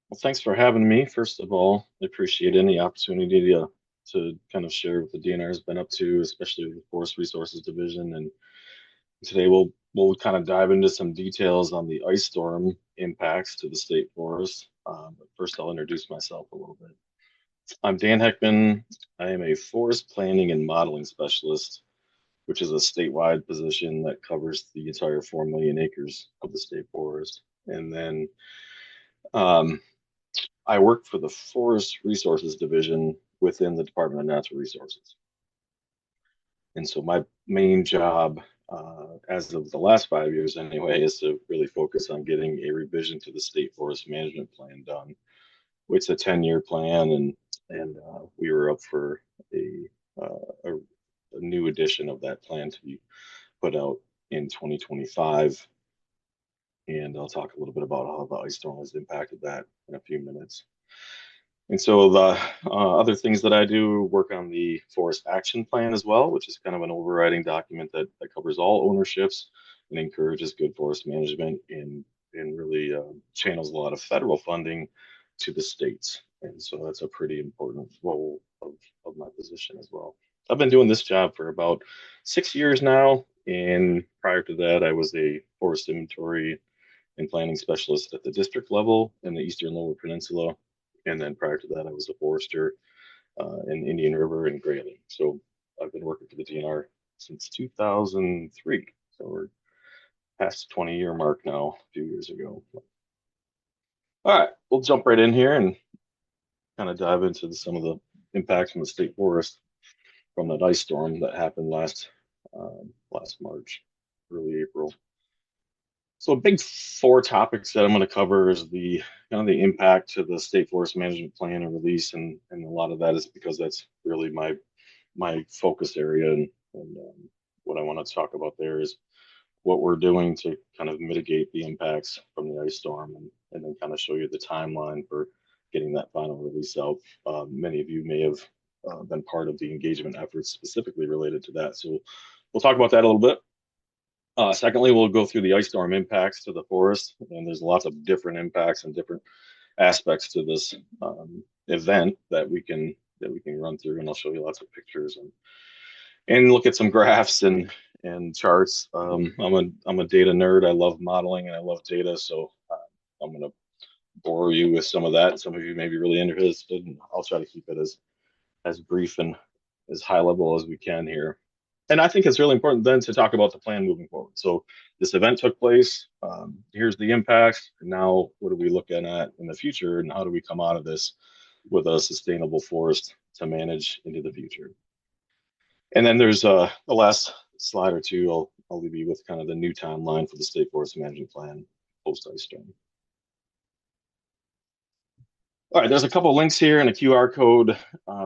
Well, thanks for having me. First of all, I appreciate any opportunity to kind of share what the DNR has been up to, especially with the Forest Resources Division. And today we'll kind of dive into some details on the ice storm impacts to the state forest. But first, I'll introduce myself a little bit. I'm Dan Heckman. I am a forest planning and modeling specialist, which is a statewide position that covers the entire 4 million acres of the state forest. And then um, I work for the Forest Resources Division within the Department of Natural Resources. And so my main job, as of the last 5 years anyway, is to really focus on getting a revision to the State Forest Management Plan done. It's a 10-year plan, and we were up for a new edition of that plan to be put out in 2025. And I'll talk a little bit about how the ice storm has impacted that in a few minutes. And so the other things that I do work on the forest action plan as well, which is kind of an overriding document that covers all ownerships and encourages good forest management and really channels a lot of federal funding to the states. And so that's a pretty important role of my position as well. I've been doing this job for about 6 years now. And prior to that, I was a forest inventory and planning specialist at the district level in the Eastern Lower Peninsula. And then prior to that, I was a forester in Indian River and Grayling. So I've been working for the DNR since 2003. So we're past 20-year mark now, a few years ago. All right, we'll jump right in here and kind of dive into some of the impacts from the state forest from that ice storm that happened last March, early April. So a big four topics that I'm going to cover is the kind of the impact to the state forest management plan and release, and a lot of that is because that's really my focus area, and what I want to talk about there is what we're doing to kind of mitigate the impacts from the ice storm, and then kind of show you the timeline for getting that final release out. Many of you may have been part of the engagement efforts specifically related to that, so we'll talk about that a little bit. Secondly, we'll go through the ice storm impacts to the forest, and there's lots of different impacts and different aspects to this event that we can run through, and I'll show you lots of pictures and look at some graphs and charts. I'm a data nerd. I love modeling and I love data, so I'm going to bore you with some of that. Some of you may be really interested, and I'll try to keep it as brief and as high level as we can here. And I think it's really important then to talk about the plan moving forward. So this event took place. Here's the impacts. And now, what are we looking at in the future, and how do we come out of this with a sustainable forest to manage into the future? And then there's the last slide or two. I'll leave you with kind of the new timeline for the state forest management plan post ice storm. All right, there's a couple links here and a QR code.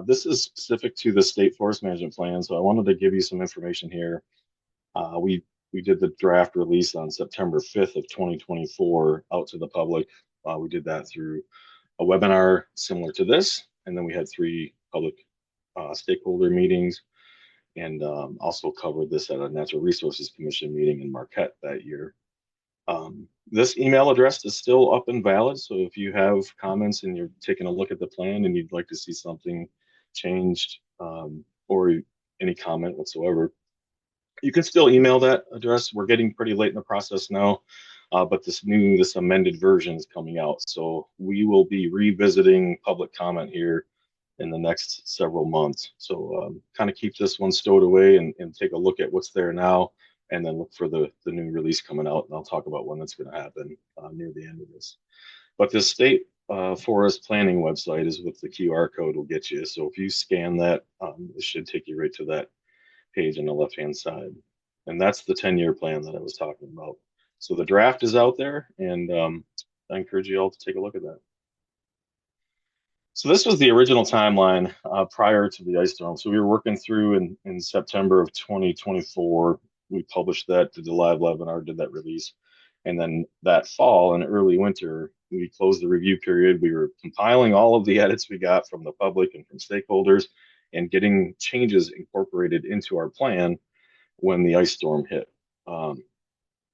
This is specific to the state forest management plan, so I wanted to give you some information here. We did the draft release on September 5th of 2024 out to the public. We did that through a webinar similar to this, and then we had 3 public stakeholder meetings, and also covered this at a Natural Resources Commission meeting in Marquette that year. This email address is still up and valid, so if you have comments and you're taking a look at the plan and you'd like to see something changed, or any comment whatsoever, you can still email that address. We're getting pretty late in the process now, but this amended version is coming out, so we will be revisiting public comment here in the next several months. So kind of keep this one stowed away and take a look at what's there now, and then look for the new release coming out, and I'll talk about when that's going to happen near the end of this. But the state forest planning website is what the QR code will get you. So if you scan that, it should take you right to that page on the left-hand side. And that's the 10-year plan that I was talking about. So the draft is out there, and I encourage you all to take a look at that. So this was the original timeline prior to the ice storm. So we were working through in September of 2024. We published that, did the live webinar, did that release. And then that fall and early winter, we closed the review period. We were compiling all of the edits we got from the public and from stakeholders and getting changes incorporated into our plan when the ice storm hit.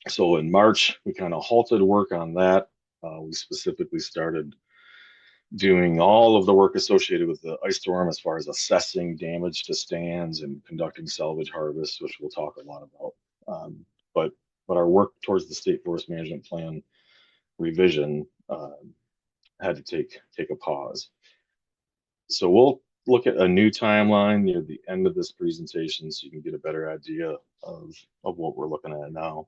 So in March, we kind of halted work on that. We specifically started doing all of the work associated with the ice storm as far as assessing damage to stands and conducting salvage harvests, which we'll talk a lot about. Um, but but our work towards the state forest management plan revision had to take a pause. So we'll look at a new timeline near the end of this presentation so you can get a better idea of what we're looking at now.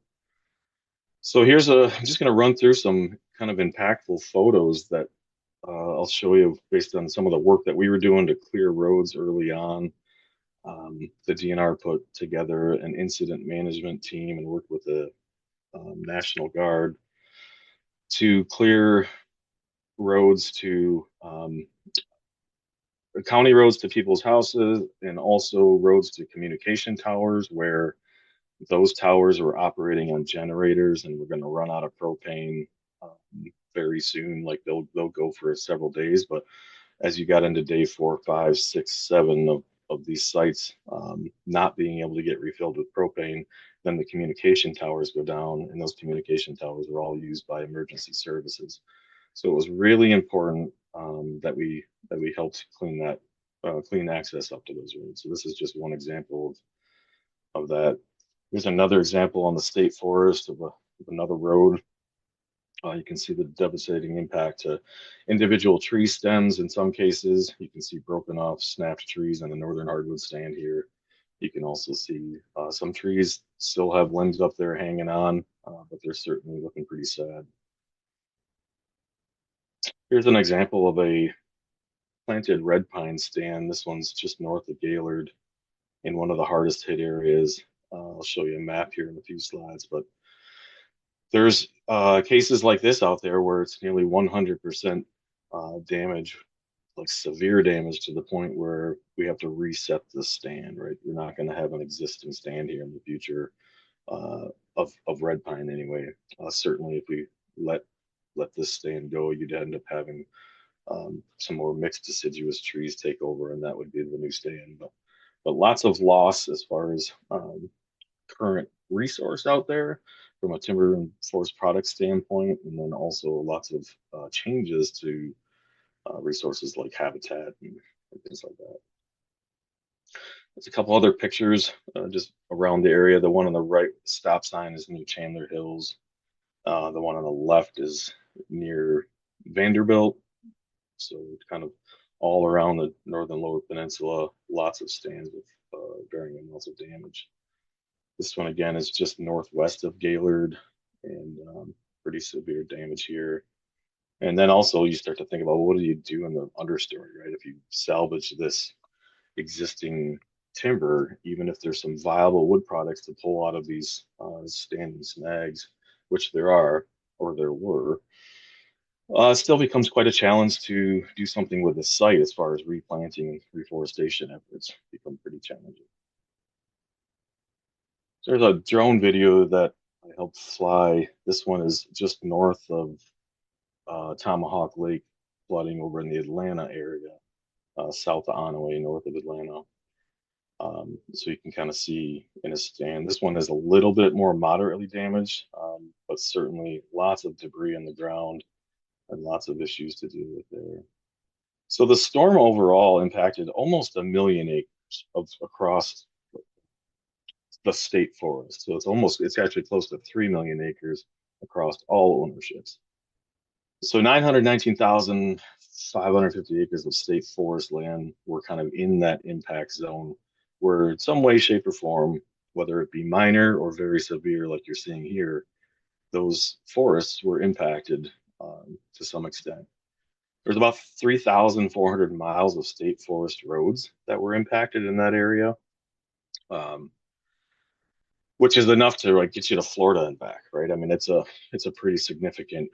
So I'm just going to run through some kind of impactful photos that I'll show you based on some of the work that we were doing to clear roads early on. The DNR put together an incident management team and worked with the National Guard to clear roads to county roads to people's houses and also roads to communication towers where those towers were operating on generators and we're going to run out of propane um, very soon. Like they'll go for several days, but as you got into day 4, 5, 6, 7 of these sites not being able to get refilled with propane, then the communication towers go down, and those communication towers are all used by emergency services. So it was really important that we helped clean access up to those roads. So this is just one example of that. Here's another example on the state forest of another road. You can see the devastating impact to individual tree stems in some cases. You can see broken off, snapped trees on the northern hardwood stand here. You can also see some trees still have limbs up there hanging on, but they're certainly looking pretty sad. Here's an example of a planted red pine stand. This one's just north of Gaylord in one of the hardest hit areas. I'll show you a map here in a few slides, but there's cases like this out there where it's nearly 100% damage, like severe damage to the point where we have to reset the stand, right? You're not going to have an existing stand here in the future uh, of red pine anyway. Certainly, if we let this stand go, you'd end up having some more mixed deciduous trees take over, and that would be the new stand. But lots of loss as far as current resource out there from a timber and forest product standpoint, and then also lots of changes to resources like habitat and things like that. There's a couple other pictures just around the area. The one on the right stop sign is near Chandler Hills. The one on the left is near Vanderbilt. So kind of all around the northern lower peninsula, lots of stands with varying amounts of damage. This one again is just northwest of Gaylord and pretty severe damage here. And then also you start to think about, well, what do you do in the understory, right? If you salvage this existing timber, even if there's some viable wood products to pull out of these standing snags, which there are or there were, it still becomes quite a challenge to do something with the site as far as replanting and reforestation efforts become pretty challenging. So there's a drone video that I helped fly. This one is just north of Tomahawk Lake flooding over in the Atlanta area, south of Onaway, north of Atlanta. So you can kind of see in a stand. This one is a little bit more moderately damaged, but certainly lots of debris in the ground and lots of issues to deal with there. So the storm overall impacted almost 1 million acres across the state forest. So it's actually close to 3 million acres across all ownerships. So 919,550 acres of state forest land were kind of in that impact zone where in some way, shape, or form, whether it be minor or very severe, like you're seeing here, those forests were impacted to some extent. There's about 3,400 miles of state forest roads that were impacted in that area, um, which is enough to like get you to Florida and back, right? I mean, it's a pretty significant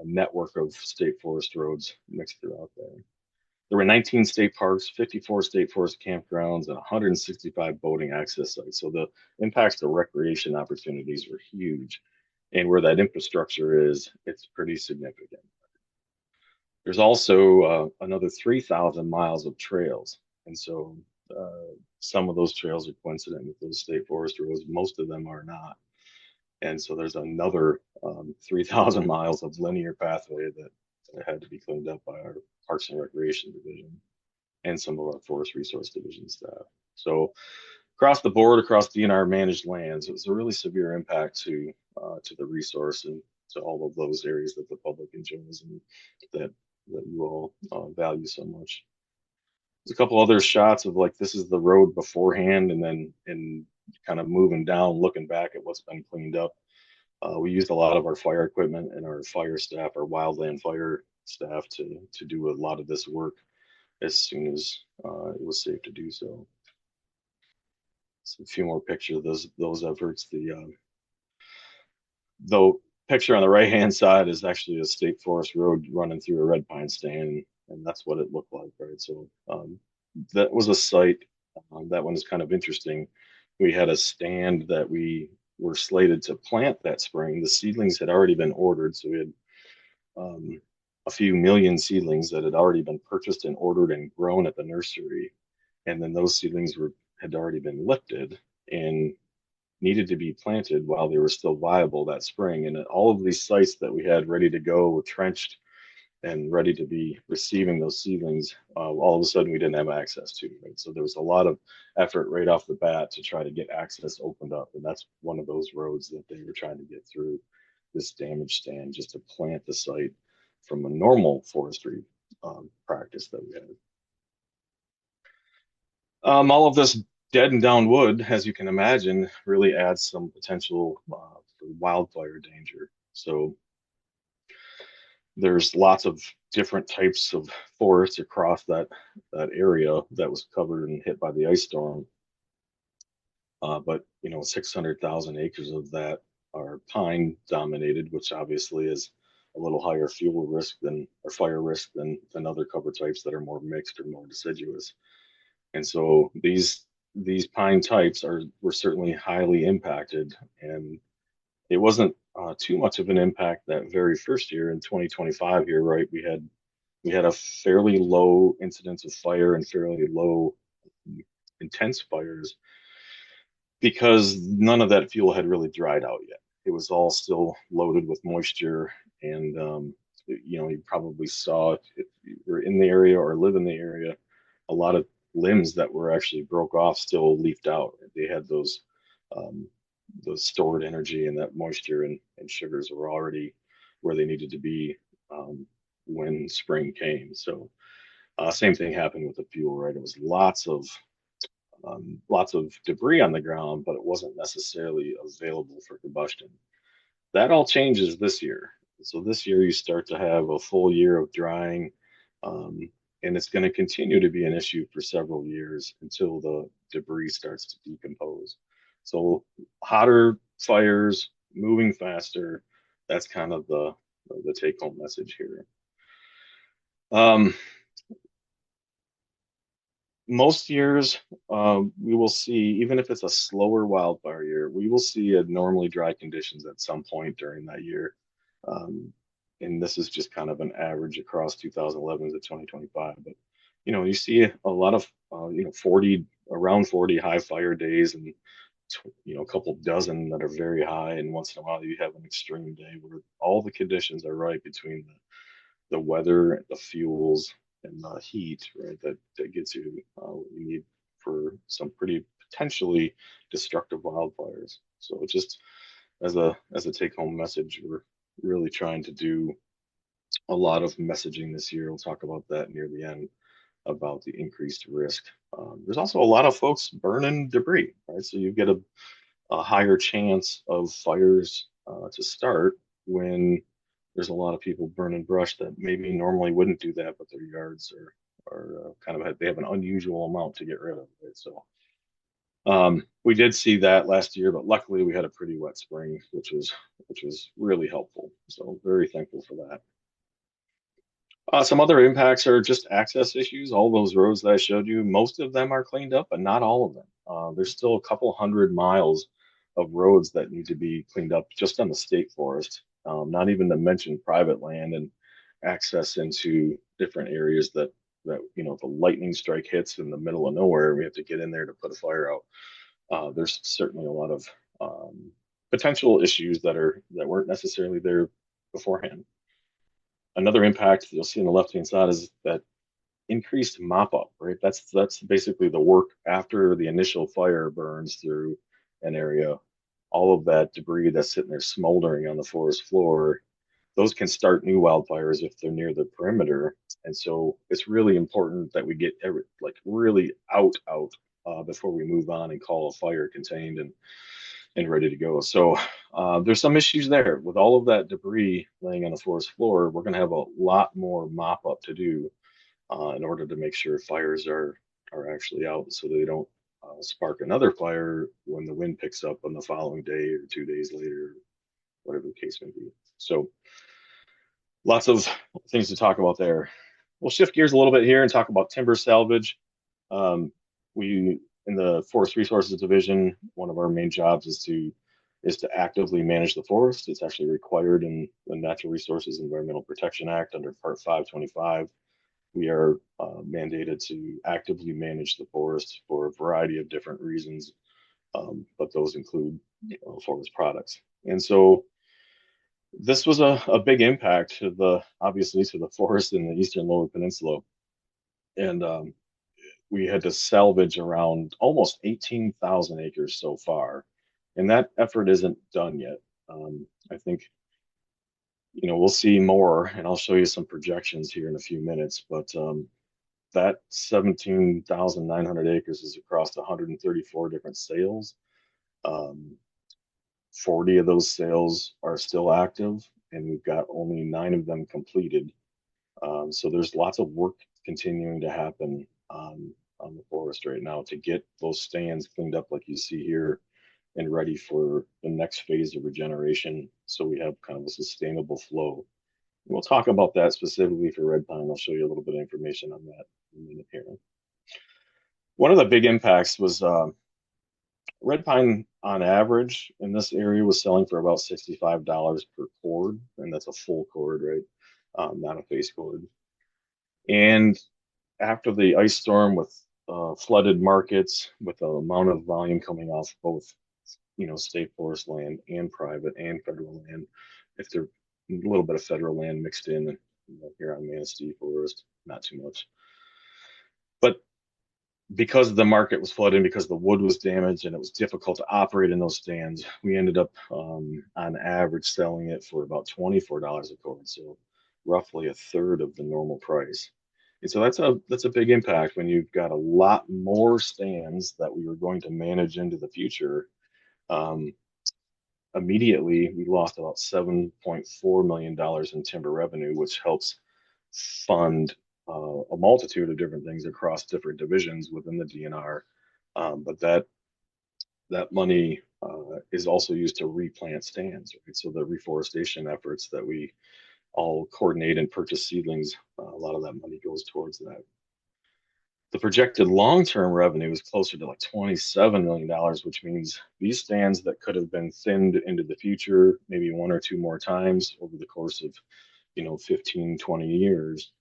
network of state forest roads mixed throughout there. There were 19 state parks, 54 state forest campgrounds, and 165 boating access sites. So the impacts to recreation opportunities were huge. And where that infrastructure is, it's pretty significant. There's also another 3,000 miles of trails. And so some of those trails are coincident with those state forest roads. Most of them are not. And so there's another 3,000 miles of linear pathway that had to be cleaned up by our Parks and Recreation Division and some of our Forest Resource Division staff. So across the board, across DNR managed lands, it was a really severe impact to the resource and to all of those areas that the public enjoys and that that you all value so much. There's a couple other shots of like this is the road beforehand, and then and kind of moving down, looking back at what's been cleaned up. We used a lot of our fire equipment and our fire staff, our wildland fire staff, to do a lot of this work as soon as it was safe to do so. So a few more pictures of those efforts. The picture on the right hand side is actually a state forest road running through a red pine stand, and that's what it looked like, right? So that was a site. That one is kind of interesting. We had a stand that we were slated to plant that spring. The seedlings had already been ordered, so we had um, a few million seedlings that had already been purchased and ordered and grown at the nursery, and then those seedlings were had already been lifted and needed to be planted while they were still viable that spring. And at all of these sites that we had ready to go, trenched and ready to be receiving those seedlings, all of a sudden we didn't have access to. Right? So there was a lot of effort right off the bat to try to get access opened up. And that's one of those roads that they were trying to get through this damaged stand just to plant the site from a normal forestry practice that we had. All of this dead and down wood, as you can imagine, really adds some potential for wildfire danger. So there's lots of different types of forests across that area that was covered and hit by the ice storm. But 600,000 acres of that are pine dominated, which obviously is a little higher fuel risk than or fire risk than other cover types that are more mixed or more deciduous. And so these pine types were certainly highly impacted, and it wasn't too much of an impact that very first year in 2025 here, right? We had a fairly low incidence of fire and fairly low intense fires because none of that fuel had really dried out yet. It was all still loaded with moisture, and you probably saw if you were in the area or live in the area, a lot of limbs that were actually broke off still leafed out. They had um, those stored energy and that moisture and sugars were already where they needed to be when spring came. So same thing happened with the fuel, right? It was lots of debris on the ground, but it wasn't necessarily available for combustion. That all changes this year. So this year you start to have a full year of drying, um, and it's going to continue to be an issue for several years until the debris starts to decompose. So hotter fires, moving faster. That's kind of the take home message here. Um, Most years, we will see, even if it's a slower wildfire year, we will see abnormally dry conditions at some point during that year. Um, and this is just kind of an average across 2011 to 2025. But, you see a lot of, 40, around 40 high fire days and, a couple dozen that are very high. And once in a while, you have an extreme day where all the conditions are right between the weather, the fuels, and the heat, right? That gets you what you need for some pretty potentially destructive wildfires. So just as a take home message, we're really trying to do a lot of messaging this year. We'll talk about that near the end about the increased risk. There's also a lot of folks burning debris, right? So you get a higher chance of fires to start when there's a lot of people burning brush that maybe normally wouldn't do that, but their yards are kind of they have an unusual amount to get rid of. Right? So we did see that last year, but luckily we had a pretty wet spring, which was really helpful. So very thankful for that. Some other impacts are just access issues. All those roads that I showed you, most of them are cleaned up, but not all of them. There's still a couple hundred miles of roads that need to be cleaned up just on the state forest, not even to mention private land and access into different areas that if a lightning strike hits in the middle of nowhere, we have to get in there to put a fire out. There's certainly a lot of potential issues that weren't necessarily there beforehand. Another impact you'll see on the left-hand side is that increased mop up, right? That's basically the work after the initial fire burns through an area. All of that debris that's sitting there smoldering on the forest floor, those can start new wildfires if they're near the perimeter. And so it's really important that we get like really out before we move on and call a fire contained and ready to go. So there's some issues there with all of that debris laying on the forest floor. We're going to have a lot more mop up to do in order to make sure fires are actually out, so they don't spark another fire when the wind picks up on the following day or 2 days later, whatever the case may be. So lots of things to talk about there. We'll shift gears a little bit here and talk about timber salvage. We in the Forest Resources Division, one of our main jobs is to actively manage the forest. It's actually required in the Natural Resources Environmental Protection Act under Part 525. We are mandated to actively manage the forest for a variety of different reasons, but those include forest products. And so this was a big impact to the obviously to the forest in the eastern lower peninsula, and we had to salvage around almost 18,000 acres so far, and that effort isn't done yet. I think we'll see more, and I'll show you some projections here in a few minutes, but that 17,900 acres is across 134 different sales. Um, 40 of those sales are still active, and we've got only 9 of them completed. So there's lots of work continuing to happen on the forest right now to get those stands cleaned up, like you see here, and ready for the next phase of regeneration. So we have kind of a sustainable flow. We'll talk about that specifically for red pine. I'll show you a little bit of information on that in a minute here. One of the big impacts was red pine on average in this area was selling for about $65 per cord, and that's a full cord, right? Not a face cord. And after the ice storm with flooded markets, with the amount of volume coming off both, state forest land and private and federal land, if there's a little bit of federal land mixed in here on Manistee Forest, not too much. But because the market was flooded, because the wood was damaged and it was difficult to operate in those stands, we ended up on average selling it for about $24 a cord, so roughly a third of the normal price. And so that's a big impact when you've got a lot more stands that we were going to manage into the future. Um, Immediately, we lost about $7.4 million in timber revenue, which helps fund a multitude of different things across different divisions within the DNR. But that money is also used to replant stands, right? So the reforestation efforts that we all coordinate and purchase seedlings, a lot of that money goes towards that. The projected long-term revenue is closer to like $27 million, which means these stands that could have been thinned into the future, maybe one or two more times over the course of 15, 20 years,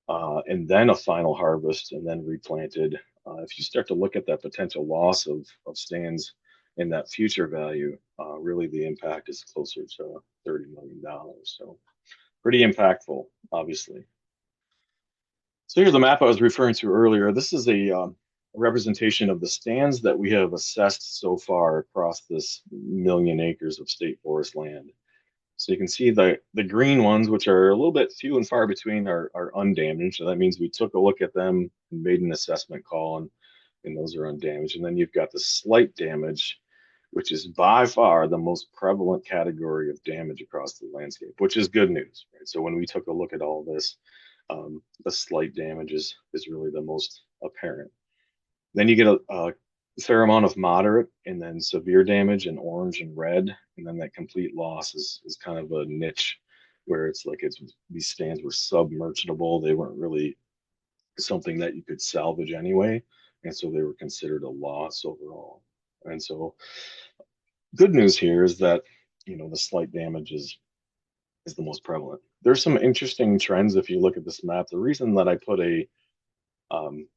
and then a final harvest and then replanted. If you start to look at that potential loss of stands in that future value, really the impact is closer to $30 million. So pretty impactful, obviously. So here's the map I was referring to earlier. This is a representation of the stands that we have assessed so far across this 1,000,000 acres of state forest land. So you can see the green ones, which are a little bit few and far between, are undamaged. So that means we took a look at them and made an assessment call, and those are undamaged. And then you've got the slight damage, which is by far the most prevalent category of damage across the landscape, which is good news, right? So when we took a look at all this, the slight damage is really the most apparent. Then you get a fair amount of moderate and then severe damage in orange and red, and then that complete loss is kind of a niche where these stands were submergible. They weren't really something that you could salvage anyway, and so they were considered a loss overall. And so good news here is that the slight damage is the most prevalent. There's some interesting trends if you look at this map. The reason that I put um,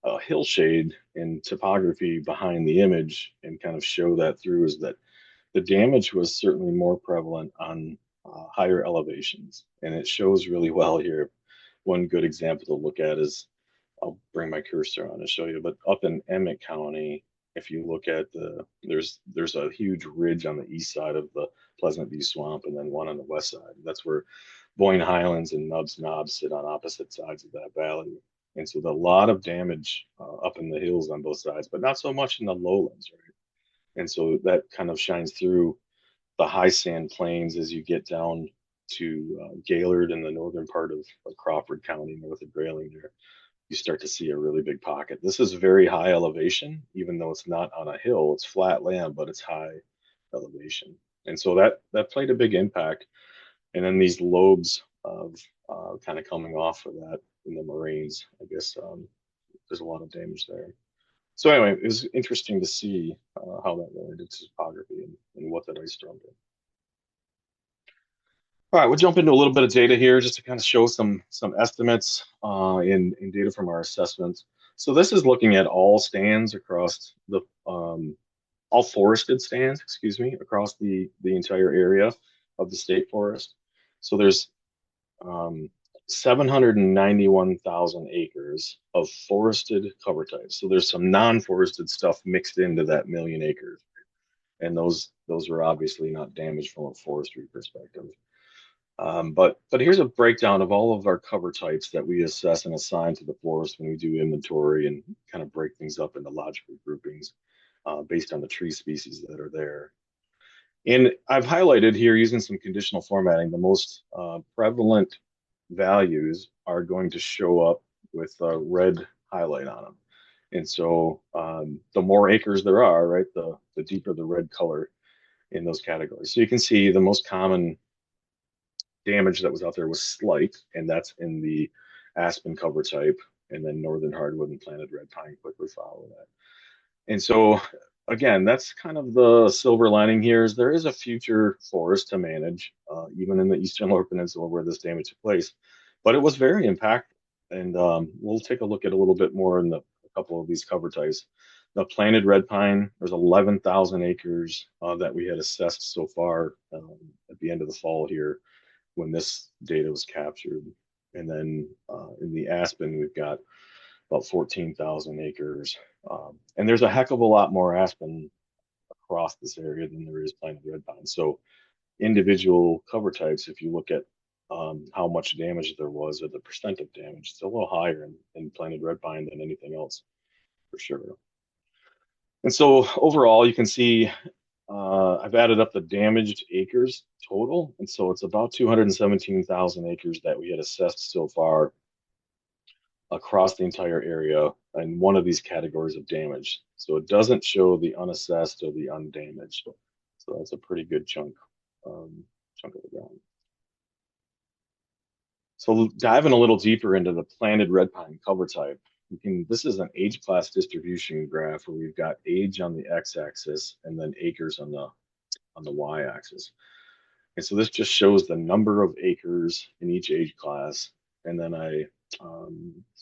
a hillshade in topography behind the image and kind of show that through is that the damage was certainly more prevalent on higher elevations, and it shows really well here. One good example to look at is, I'll bring my cursor on and show you, but up in Emmett County, if you look at there's a huge ridge on the east side of the Pleasant View Swamp, and then one on the west side. That's where Boyne Highlands and Nubbs Knobs sit on opposite sides of that valley. And so a lot of damage up in the hills on both sides, but not so much in the lowlands, right? And so that kind of shines through the high sand plains as you get down to Gaylord in the northern part of Crawford County, north of Grayling there. You start to see a really big pocket. This is very high elevation, even though it's not on a hill. It's flat land, but it's high elevation. And so that played a big impact. And then these lobes of kind of coming off of that in the moraines, I guess there's a lot of damage there. So anyway, it was interesting to see how that related to topography and what that ice storm did. All right, we'll jump into a little bit of data here just to kind of show some estimates in data from our assessments. So this is looking at all stands across the all forested stands, excuse me, across the entire area of the state forest. So there's 791,000 acres of forested cover types. So there's some non-forested stuff mixed into that million acres, and those are obviously not damaged from a forestry perspective. But here's a breakdown of all of our cover types that we assess and assign to the forest when we do inventory and kind of break things up into logical groupings based on the tree species that are there. And I've highlighted here using some conditional formatting, the most prevalent values are going to show up with a red highlight on them. And so the more acres there are, right, the deeper the red color in those categories. So you can see the most common damage that was out there was slight, and that's in the aspen cover type, and then northern hardwood and planted red pine quickly follow that. And so again, that's kind of the silver lining here is there is a future forest to manage, even in the eastern lower peninsula where this damage took place, but it was very impactful. And we'll take a look at a little bit more in a couple of these cover types. The planted red pine, there's 11,000 acres that we had assessed so far at the end of the fall here when this data was captured. And then in the aspen, we've got about 14,000 acres. And there's a heck of a lot more aspen across this area than there is planted red pine. So individual cover types, if you look at how much damage there was or the percent of damage, it's a little higher in planted red pine than anything else for sure. And so overall, you can see I've added up the damaged acres total. And so it's about 217,000 acres that we had assessed so far across the entire area in one of these categories of damage. So it doesn't show the unassessed or the undamaged. So that's a pretty good chunk of the ground. So diving a little deeper into the planted red pine cover type, this is an age class distribution graph where we've got age on the x-axis and then acres on the y-axis. And so this just shows the number of acres in each age class. And then I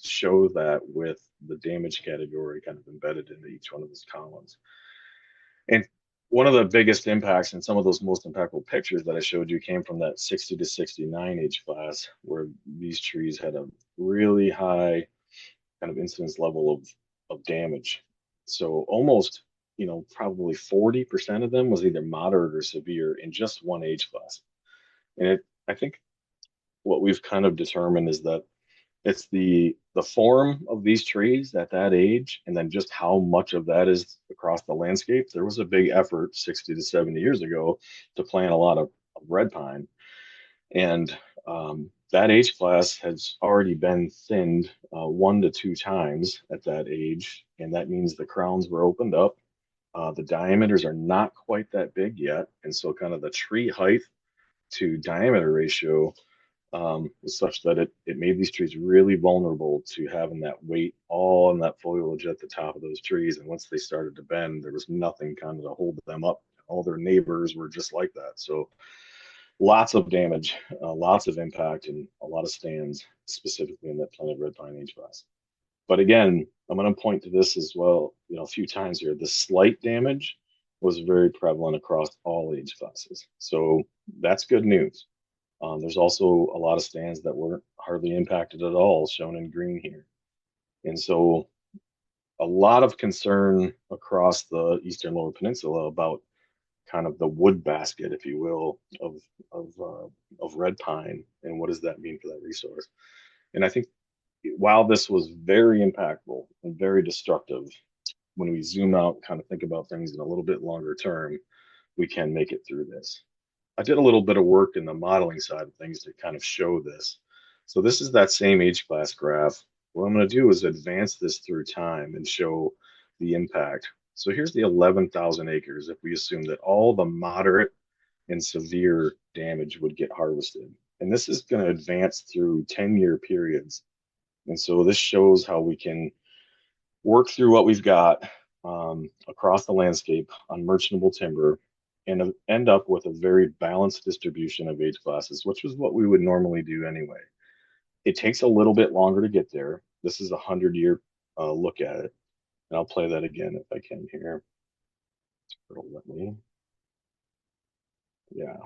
show that with the damage category kind of embedded into each one of those columns. And one of the biggest impacts and some of those most impactful pictures that I showed you came from that 60 to 69 age class, where these trees had a really high kind of incidence level of damage. So almost, probably 40% of them was either moderate or severe in just one age class. And I think what we've kind of determined is that it's the form of these trees at that age, and then just how much of that is across the landscape. There was a big effort 60 to 70 years ago to plant a lot of red pine, and that age class has already been thinned 1 to 2 times at that age, and that means the crowns were opened up. The diameters are not quite that big yet, and so kind of the tree height to diameter ratio was such that it made these trees really vulnerable to having that weight all in that foliage at the top of those trees. And once they started to bend, there was nothing kind of to hold them up. All their neighbors were just like that. So lots of damage, lots of impact, and a lot of stands, specifically in that planted red pine age class. But again, I'm going to point to this as well, a few times here. The slight damage was very prevalent across all age classes. So that's good news. There's also a lot of stands that weren't hardly impacted at all, shown in green here. And so a lot of concern across the Eastern Lower Peninsula about kind of the wood basket, if you will, of red pine, and what does that mean for that resource? And I think while this was very impactful and very destructive, when we zoom out, kind of think about things in a little bit longer term, we can make it through this. I did a little bit of work in the modeling side of things to kind of show this. So this is that same age class graph. What I'm going to do is advance this through time and show the impact. So here's the 11,000 acres if we assume that all the moderate and severe damage would get harvested. And this is going to advance through 10-year periods. And so this shows how we can work through what we've got across the landscape on merchantable timber and end up with a very balanced distribution of age classes, which is what we would normally do anyway. It takes a little bit longer to get there. This is a 100-year look at it. And I'll play that again if I can here. It'll let me. Yeah.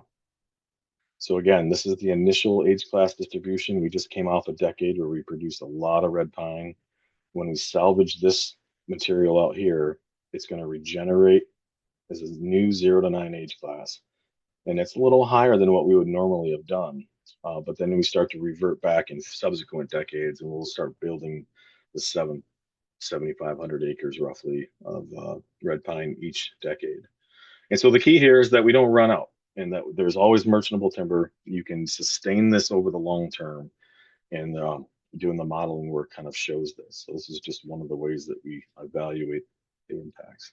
So again, this is the initial age class distribution. We just came off a decade where we produced a lot of red pine. When we salvage this material out here, it's going to regenerate as a new 0 to 9 age class. And it's a little higher than what we would normally have done. But then we start to revert back in subsequent decades and we'll start building the 7,500 acres roughly of red pine each decade. And so the key here is that we don't run out and that there's always merchantable timber. You can sustain this over the long term. And doing the modeling work kind of shows this. So this is just one of the ways that we evaluate the impacts.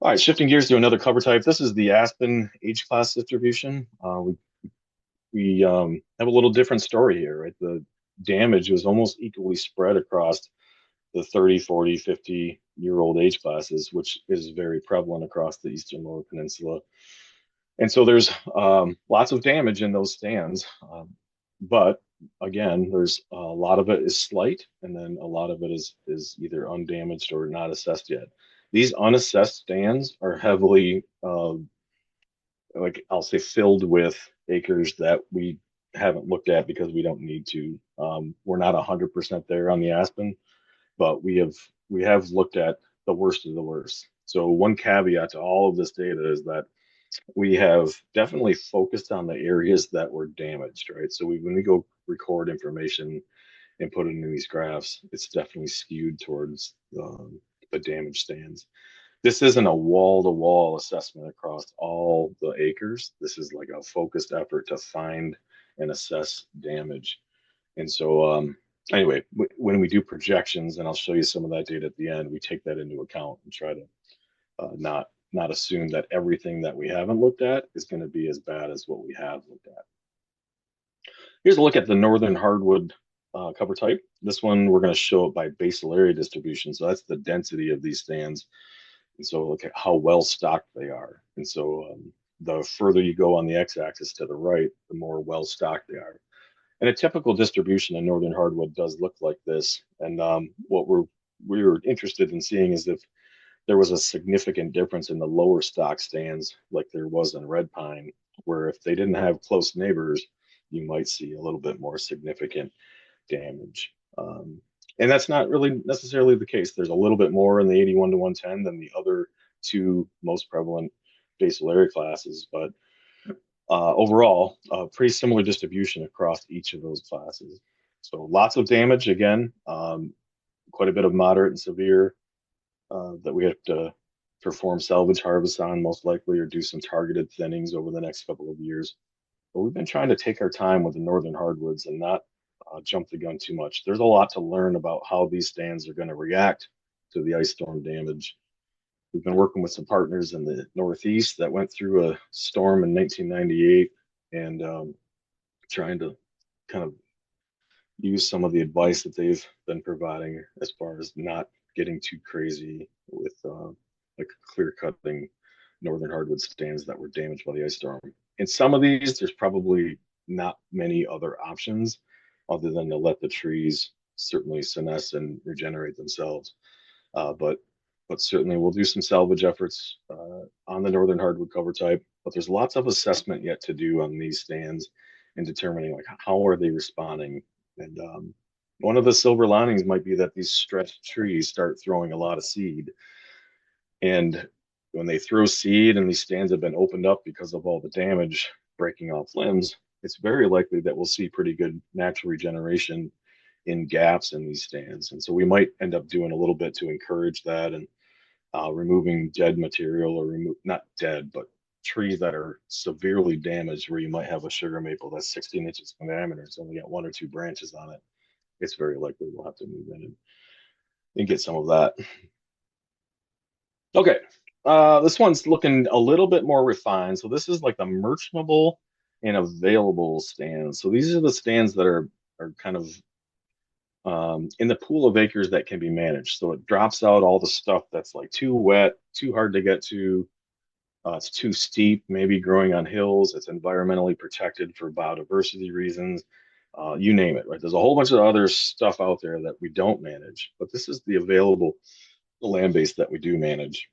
All right, shifting gears to another cover type. This is the aspen age class distribution. We have a little different story here, right? The damage was almost equally spread across the 30, 40, 50-year-old age classes, which is very prevalent across the Eastern Lower Peninsula. And so there's lots of damage in those stands. But again, there's a lot of it is slight, and then a lot of it is either undamaged or not assessed yet. These unassessed stands are heavily, like I'll say, filled with acres that we haven't looked at because we don't need to. We're not 100% there on the aspen, but we have looked at the worst of the worst. So one caveat to all of this data is that we have definitely focused on the areas that were damaged, right? So when we go record information and put it into these graphs, it's definitely skewed towards the damaged stands. This isn't a wall-to-wall assessment across all the acres. This is like a focused effort to find and assess damage. And so anyway, when we do projections, and I'll show you some of that data at the end, we take that into account and try to not assume that everything that we haven't looked at is going to be as bad as what we have looked at. Here's a look at the northern hardwood cover type. This one, we're going to show it by basal area distribution. So that's the density of these stands. And so look at how well stocked they are. And so the further you go on the x-axis to the right, the more well stocked they are. And a typical distribution in northern hardwood does look like this. And what we were interested in seeing is if there was a significant difference in the lower stock stands, like there was in red pine, where if they didn't have close neighbors, you might see a little bit more significant damage. And that's not really necessarily the case. There's a little bit more in the 81 to 110 than the other two most prevalent basal area classes, but overall, a pretty similar distribution across each of those classes. So lots of damage again, quite a bit of moderate and severe that we have to perform salvage harvests on most likely, or do some targeted thinnings over the next couple of years. But we've been trying to take our time with the northern hardwoods and not jump the gun too much. There's a lot to learn about how these stands are going to react to the ice storm damage. We've been working with some partners in the Northeast that went through a storm in 1998 and trying to kind of use some of the advice that they've been providing as far as not getting too crazy with like clear cutting northern hardwood stands that were damaged by the ice storm. In some of these, there's probably not many other options other than to let the trees certainly senesce and regenerate themselves. But certainly we'll do some salvage efforts on the northern hardwood cover type. but there's lots of assessment yet to do on these stands and determining like how are they responding. And one of the silver linings might be that these stretched trees start throwing a lot of seed. And when they throw seed and these stands have been opened up because of all the damage breaking off limbs, it's very likely that we'll see pretty good natural regeneration in gaps in these stands. And so we might end up doing a little bit to encourage that and removing dead material or remove not dead, but trees that are severely damaged where you might have a sugar maple that's 16 inches in diameter. It's only got one or two branches on it. It's very likely we'll have to move in and get some of that. Okay. This one's looking a little bit more refined. So this is like the merchantable and available stands. So these are the stands that are kind of in the pool of acres that can be managed. So it drops out all the stuff that's like too wet, too hard to get to. It's too steep, maybe growing on hills. It's environmentally protected for biodiversity reasons. You name it, right? There's a whole bunch of other stuff out there that we don't manage, but this is the available land base that we do manage.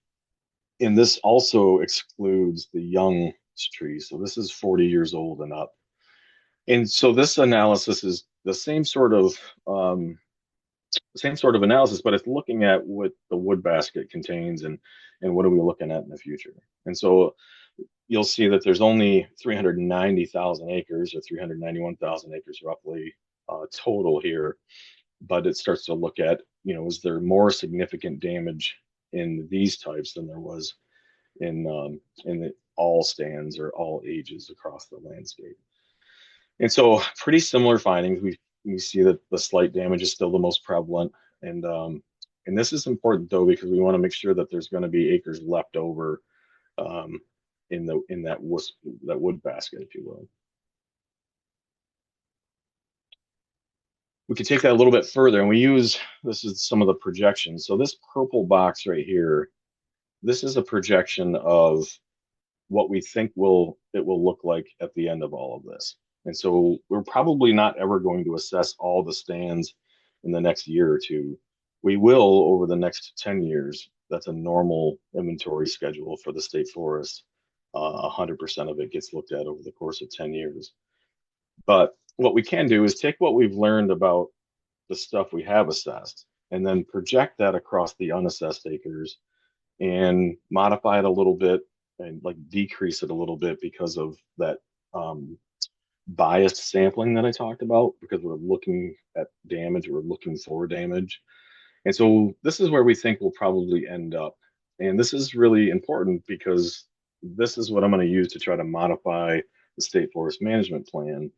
And this also excludes the young trees. So this is 40 years old and up. And so this analysis is the same sort of analysis, but it's looking at what the wood basket contains and what are we looking at in the future. And so you'll see that there's only 390,000 acres or 391,000 acres roughly total here, but it starts to look at, is there more significant damage in these types than there was in all stands or all ages across the landscape. And so pretty similar findings. We see that the slight damage is still the most prevalent. And this is important though, because we want to make sure that there's going to be acres left over um, in that wood basket, if you will. We could take that a little bit further and this is some of the projections. So this purple box right here, this is a projection of what we think it will look like at the end of all of this. And so we're probably not ever going to assess all the stands in the next year or two. We will over the next 10 years. That's a normal inventory schedule for the state forest. 100% of it gets looked at over the course of 10 years. But what we can do is take what we've learned about the stuff we have assessed and then project that across the unassessed acres and modify it a little bit and like decrease it a little bit because of that biased sampling that I talked about, because we're looking at damage, we're looking for damage. And so this is where we think we'll probably end up. And this is really important because this is what I'm going to use to try to modify the state forest management plan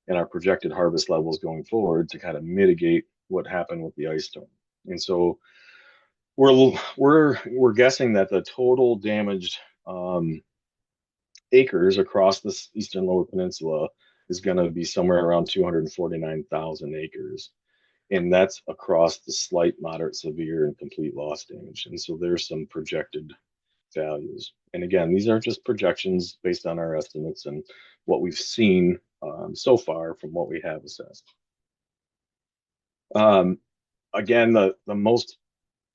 and our projected harvest levels going forward to kind of mitigate what happened with the ice storm. And so we're guessing that the total damaged acres across this eastern lower peninsula is going to be somewhere around 249,000 acres. And that's across the slight, moderate, severe, and complete loss damage. And so there's some projected values. And again, these are just projections based on our estimates and what we've seen so far from what we have assessed. Again, the most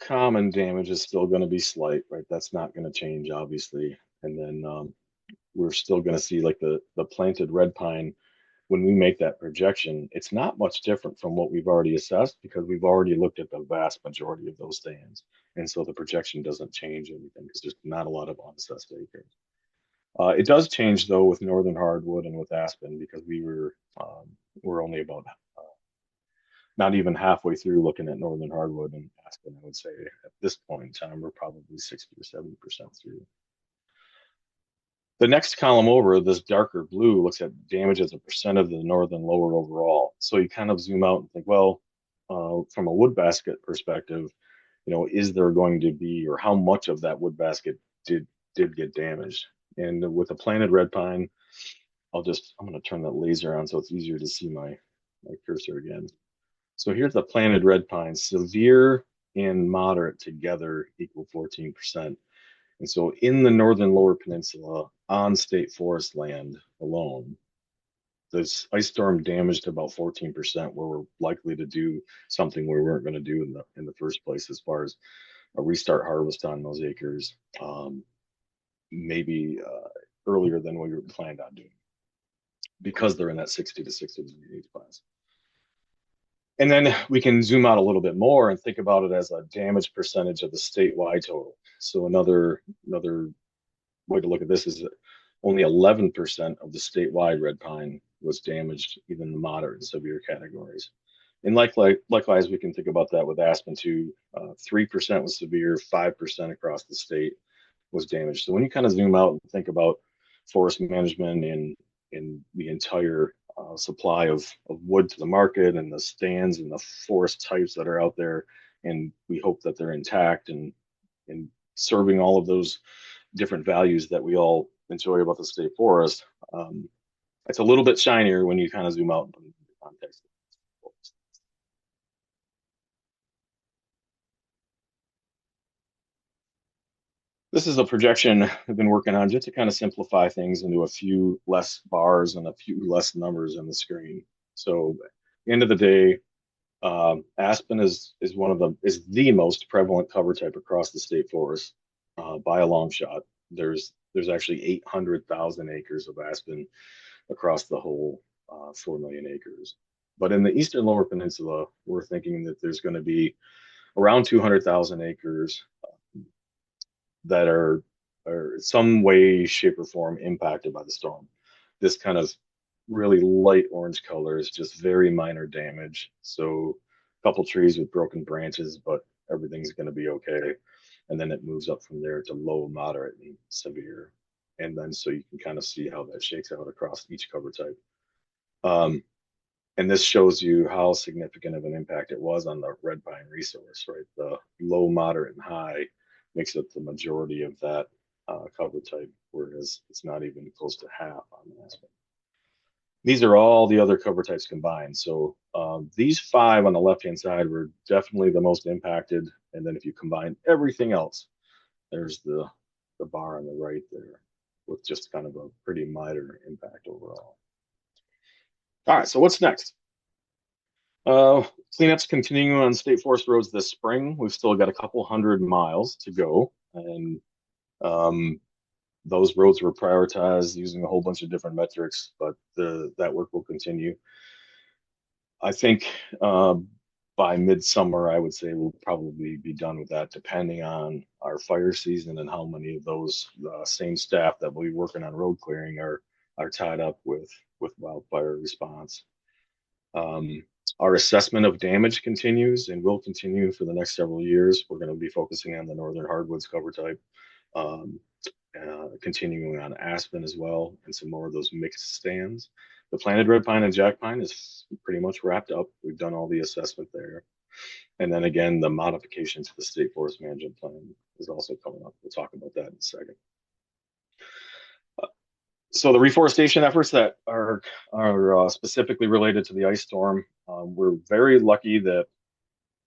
common damage is still going to be slight, right? That's not going to change, obviously. And then we're still going to see like the planted red pine. When we make that projection, it's not much different from what we've already assessed because we've already looked at the vast majority of those stands. And so the projection doesn't change anything because there's not a lot of unassessed acres. It does change though with northern hardwood and with aspen because we're only about not even halfway through looking at northern hardwood and aspen. I would say at this point in time we're probably 60 or 70% through. The next column over, this darker blue, looks at damage as a percent of the northern lower overall. So you kind of zoom out and think, well, from a wood basket perspective, is there going to be, or how much of that wood basket did get damaged? And with a planted red pine, I'm going to turn that laser on so it's easier to see my cursor again. So here's the planted red pine. Severe and moderate together equal 14%. And so in the northern lower peninsula on state forest land alone, this ice storm damaged about 14% where we're likely to do something we weren't going to do in the first place as far as a restart harvest on those acres. Maybe earlier than we were planned on doing because they're in that 60 to 60 degree class. And then we can zoom out a little bit more and think about it as a damage percentage of the statewide total. So another way to look at this is that only 11% of the statewide red pine was damaged, even the moderate and severe categories. And likewise, we can think about that with aspen too. 3% was severe, 5% across the state was damaged. So when you kind of zoom out and think about forest management in the entire supply of wood to the market and the stands and the forest types that are out there, and we hope that they're intact and serving all of those different values that we all enjoy about the state forest. It's a little bit shinier when you kind of zoom out and put it into context. This is a projection I've been working on just to kind of simplify things into a few less bars and a few less numbers on the screen. So, end of the day, aspen is one of the is the most prevalent cover type across the state forest by a long shot. There's actually 800,000 acres of aspen across the whole 4 million acres. But in the eastern lower peninsula, we're thinking that there's going to be around 200,000 acres that are some way, shape, or form impacted by the storm. This kind of really light orange color is just very minor damage. So a couple trees with broken branches, but everything's going to be okay. And then it moves up from there to low, moderate, and severe. And then so you can kind of see how that shakes out across each cover type. Um, and this shows you how significant of an impact it was on the red pine resource, right? The low, moderate, and high makes up the majority of that cover type, whereas it's not even close to half on the aspen. These are all the other cover types combined. So these five on the left-hand side were definitely the most impacted. And then if you combine everything else, there's the bar on the right there with just kind of a pretty minor impact overall. All right, so what's next? Cleanups continuing on state forest roads this spring. We've still got a couple hundred miles to go, and um, those roads were prioritized using a whole bunch of different metrics, but that work will continue. I think by midsummer, I would say we'll probably be done with that, depending on our fire season and how many of those same staff that will be working on road clearing are tied up with wildfire response. Um, our assessment of damage continues and will continue for the next several years. We're going to be focusing on the northern hardwoods cover type, um, continuing on aspen as well, and some more of those mixed stands. The planted red pine and jack pine is pretty much wrapped up. We've done all the assessment there. And then again, the modification to the state forest management plan is also coming up. We'll talk about that in a second. So the reforestation efforts that are specifically related to the ice storm, we're very lucky that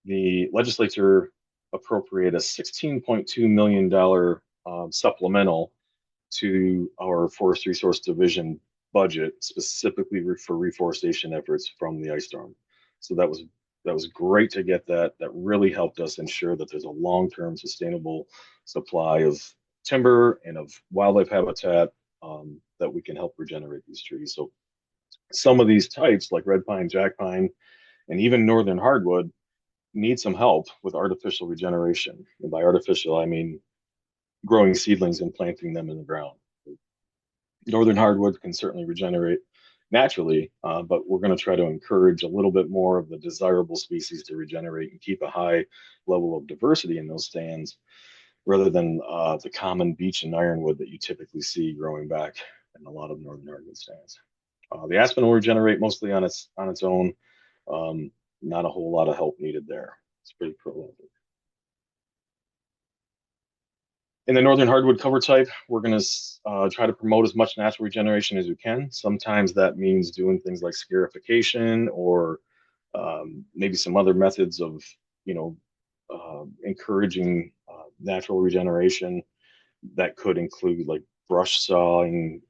the legislature appropriated a $16.2 million supplemental to our Forest Resource Division budget specifically for reforestation efforts from the ice storm. So that was great to get that. That really helped us ensure that there's a long-term sustainable supply of timber and of wildlife habitat that we can help regenerate these trees. So some of these types, like red pine, jack pine, and even northern hardwood, need some help with artificial regeneration. And by artificial, I mean growing seedlings and planting them in the ground. Northern hardwood can certainly regenerate naturally, but we're going to try to encourage a little bit more of the desirable species to regenerate and keep a high level of diversity in those stands rather than the common beech and ironwood that you typically see growing back in a lot of northern hardwood stands. The aspen will regenerate mostly on its own. Not a whole lot of help needed there. It's pretty prolific. In the northern hardwood cover type, we're going to try to promote as much natural regeneration as we can. Sometimes that means doing things like scarification or maybe some other methods of, encouraging natural regeneration that could include like brush sawing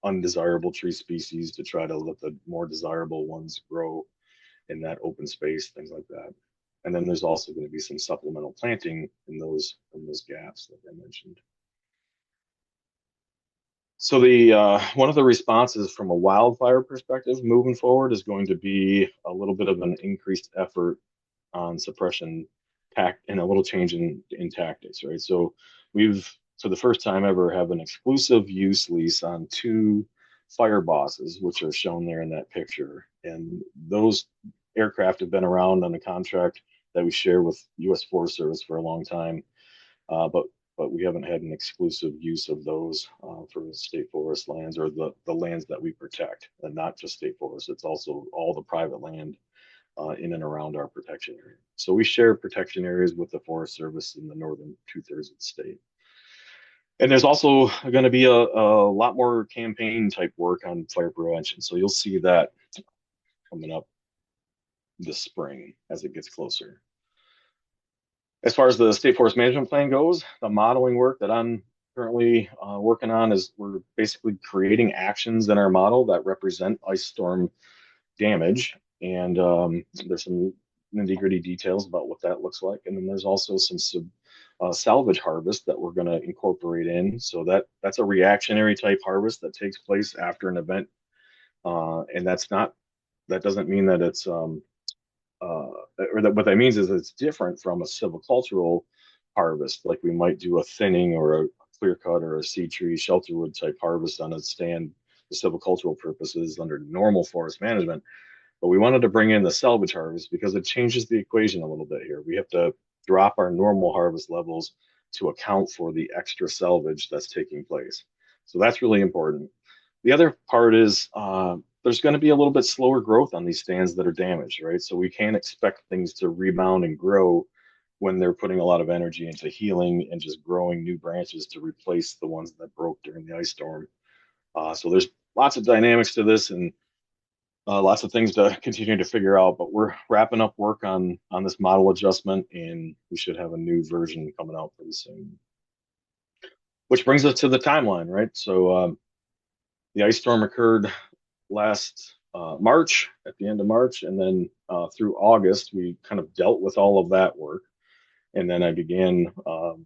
undesirable tree species to try to let the more desirable ones grow in that open space, things like that. And then there's also going to be some supplemental planting in those gaps that I mentioned. So the one of the responses from a wildfire perspective moving forward is going to be a little bit of an increased effort on suppression tact and a little change in tactics, right? So we've for the first time ever have an exclusive use lease on two fire bosses, which are shown there in that picture. And those aircraft have been around on a contract that we share with U.S. Forest Service for a long time, but we haven't had an exclusive use of those for state forest lands or the lands that we protect, and not just state forest. It's also all the private land in and around our protection area. So we share protection areas with the Forest Service in the northern two-thirds of the state. And there's also going to be a lot more campaign type work on fire prevention. So you'll see that coming up this spring as it gets closer. As far as the state forest management plan goes, the modeling work that I'm currently working on is we're basically creating actions in our model that represent ice storm damage. And there's some nitty gritty details about what that looks like. And then there's also some salvage harvest that we're going to incorporate in. So that's a reactionary type harvest that takes place after an event. And that doesn't mean that it's or that what that means is it's different from a silvicultural harvest, like we might do a thinning or a clear cut or a seed tree shelterwood type harvest on a stand for silvicultural purposes under normal forest management. But we wanted to bring in the salvage harvest because it changes the equation a little bit here. We have to drop our normal harvest levels to account for the extra salvage that's taking place. So that's really important. The other part is there's going to be a little bit slower growth on these stands that are damaged, right? So we can't expect things to rebound and grow when they're putting a lot of energy into healing and just growing new branches to replace the ones that broke during the ice storm. So there's lots of dynamics to this and lots of things to continue to figure out, but we're wrapping up work on this model adjustment, and we should have a new version coming out pretty soon. Which brings us to the timeline, right? So the ice storm occurred last March, at the end of March, and then through August, we kind of dealt with all of that work. And then I began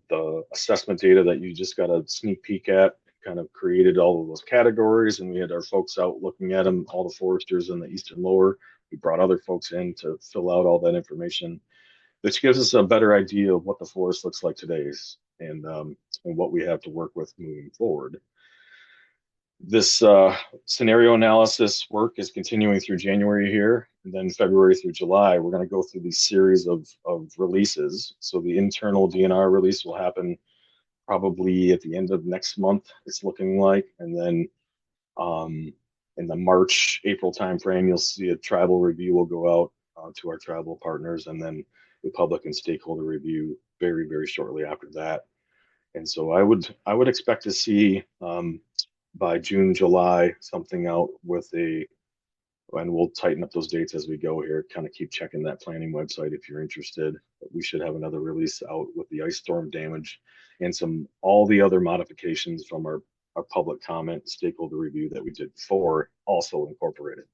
the assessment data that you just got a sneak peek at, kind of created all of those categories, and we had our folks out looking at them, all the foresters in the eastern lower. We brought other folks in to fill out all that information, which gives us a better idea of what the forest looks like today and what we have to work with moving forward. This scenario analysis work is continuing through January here, and then February through July, we're going to go through these series of releases. So the internal DNR release will happen probably at the end of next month, it's looking like. And then in the March, April timeframe, you'll see a tribal review will go out to our tribal partners, and then the public and stakeholder review very, very shortly after that. And so I would expect to see by June, July, something out with and we'll tighten up those dates as we go here. Kind of keep checking that planning website if you're interested. But we should have another release out with the ice storm damage and all the other modifications from our public comment stakeholder review that we did before also incorporated.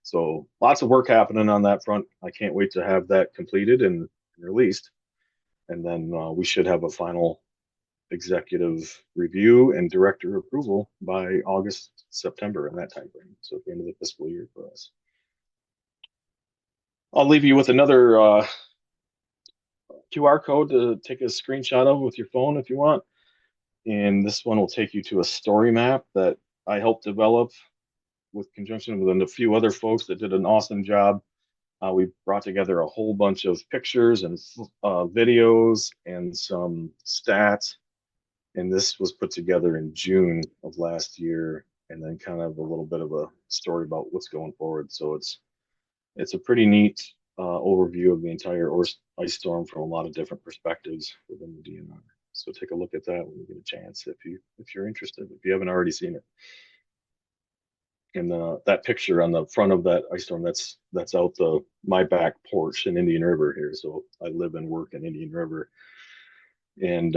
So lots of work happening on that front. I can't wait to have that completed and released. And then we should have a final executive review and director approval by August, September in that time frame. So at the end of the fiscal year for us. I'll leave you with another QR code to take a screenshot of with your phone if you want. And this one will take you to a story map that I helped develop with conjunction with a few other folks that did an awesome job. We brought together a whole bunch of pictures and videos and some stats, and this was put together in June of last year, and then kind of a little bit of a story about what's going forward. So it's a pretty neat overview of the entire ice storm from a lot of different perspectives within the DNR. So take a look at that when you get a chance if you're interested, if you haven't already seen it. And that picture on the front of that ice storm, that's out my back porch in Indian River here. So I live and work in Indian River, and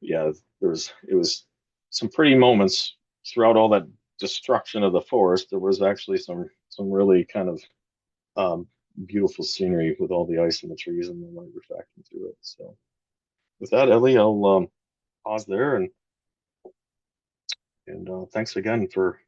yeah, it was some pretty moments throughout all that destruction of the forest. There was actually some really kind of beautiful scenery with all the ice and the trees and the light refracting through it. So with that, Ellie, I'll pause there and And thanks again for